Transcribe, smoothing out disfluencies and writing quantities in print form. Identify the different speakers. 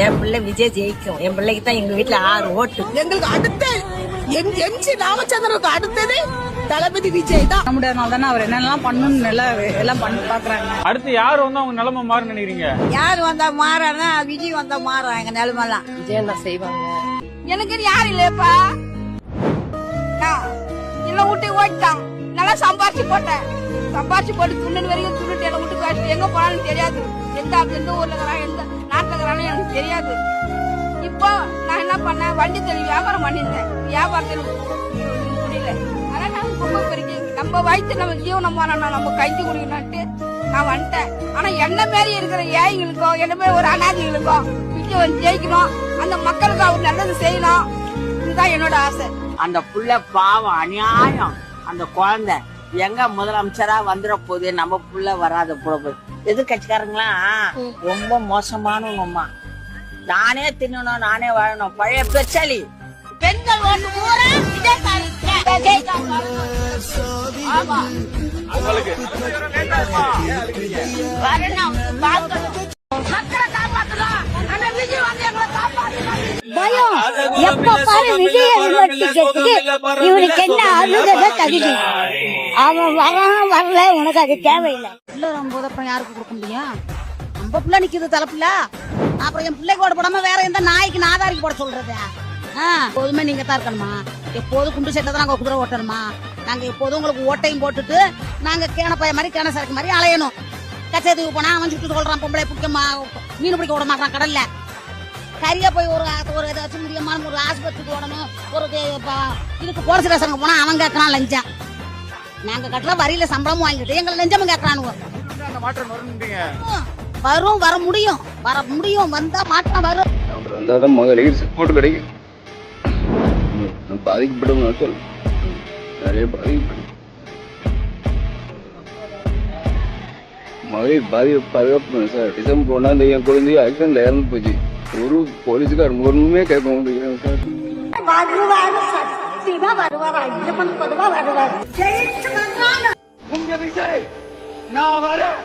Speaker 1: என் பிள்ளை விஜய் ஜெயிக்கும். என் பிள்ளைக்கு தான் எங்க வீட்டுல 6 ஓட்டு.
Speaker 2: எங்களுக்கு அடுத்த எம்ஜி ராமச்சந்திரனுக்கு அடுத்தது தளபதி விஜய் தான்.
Speaker 3: முடியாதனால தானே அவர் என்னெல்லாம் பண்ணணும்னு எல்லாம் பண்ணி பாக்குறாங்க.
Speaker 4: அடுத்து யார் வந்தா அவங்க நிலைமை மாறும் நினைக்கிறீங்க?
Speaker 1: யார் வந்தா மாறானா விஜய் வந்தா மாறும். எங்க நிலைமெல்லாம் விஜய் தான் செய்வாங்க.
Speaker 5: எனக்கு யாரு இல்லப்பா, என்ன வீட்டு ஓட்டான். நல்லா சம்பாரிச்சு போட்டேன். சம்பாரிச்சு போட்டு துண்ணு வரைக்கும் துண்ணுட்டு என்ன வீட்டுக்கு வச்சுட்டு எங்க போனாலும் தெரியாது. எந்த ஊர்ல இருக்கிறான் எந்த நாட்டுல இருக்கிறான்னு எனக்கு தெரியாது. இப்போ நான் என்ன பண்ணேன், வண்டி தள்ளி வியாபாரம் பண்ணியிருந்தேன். வியாபாரத்தில் முடியல. ஆனா நான் ரொம்ப பெருக்கி நம்ம வயிற்று நம்ம ஜீவனம் பண்ணணும், நம்ம கஞ்சி குடிக்கணும்ட்டு நான் வந்துட்டேன். ஆனா என்ன மாரி இருக்கிற ஏழைங்களுக்கோ என்ன மாதிரி ஒரு அனாதைகளுக்கோ விஜய் ஜெயிக்கணும், அந்த மக்களுக்கு அவர் நல்லது செய்யணும். இதுதான் என்னோட ஆசை.
Speaker 6: அந்த புள்ள பாவம், அநியாயம். அந்த குழந்தை எங்க முதலமைச்சரா வந்துட போகுது, நம்ம புள்ள வராத போது. எதிர்கட்சிக்காரங்களா ரொம்ப மோசமானவங்கம்மா. நானே தின்னணும், நானே வாழணும். பழைய பெச்சாலி
Speaker 5: பெண்கள் ஓட்டு பூரா ஆமா வரணும், மக்களை காப்பாற்றலாம். அந்த விஜய் வந்து எங்களை காப்பாற்றலாம்.
Speaker 7: பயம் எப்ப பாரு விஜய் இவனுக்கு என்ன அழுகத தகுதி. அவன் வரான் வரல, உனக்கு அது தேவையில்லை.
Speaker 3: பிள்ளை வரும்போது அப்புறம் யாருக்கு கொடுக்க முடியும்? நம்ம பிள்ளை நிக்குது தலைப்புல. அப்புறம் என் பிள்ளைக்கு ஓட போடாம வேற எந்த நாய்க்கு நாதாரிக்கு போட சொல்றது? எப்போதுமே நீங்க தான் இருக்கணுமா? எப்போதும் குண்டு சட்டை தான் நாங்க குதிரை ஓட்டணுமா? நாங்க எப்போதும் உங்களுக்கு ஓட்டையும் போட்டுட்டு நாங்க கேனப்பைய மாதிரி கேன சரக்கு மாதிரி அலையணும். கச்சேரிக்கு போனா அவன் சுட்டு சொல்றான், பொம்பளை பிடிக்க மீன் பிடிக்க விட மாட்டான் கடல்ல. கரியா போய் ஒரு ஏதாச்சும் முடியமான ஒரு ஆஸ்பத்திரிக்கு ஓடணும், ஒரு இதுக்கு போலீஸ் ஸ்டேஷனுக்கு போனா அவன் கேட்கறான் லஞ்சம். நாங்க கட்டுற வரியில சம்பளமும் வாங்கிட்டு எங்களை லஞ்சமும் கேட்கறானுங்க. வரும், வர முடியும், வந்தா மாற்றம் வரும்.
Speaker 8: வந்தாதான் மகளிர் சப்போர்ட் கிடைக்கும். பாதிக்கப்படும் நாட்கள் நிறைய பாதிக்கப்படும். மகளிர் பாதுகாப்பு சார். டிசம்பர் 1ஆம் தேதி என் குழந்தைய ஆக்சிடென்ட்ல இறந்து போச்சு. ஒரு போலீஸுக்கார் ஒண்ணுமே கேட்க முடியும் சார்.
Speaker 7: வருவார்
Speaker 8: உங்க விஜய் நான் வரேன்.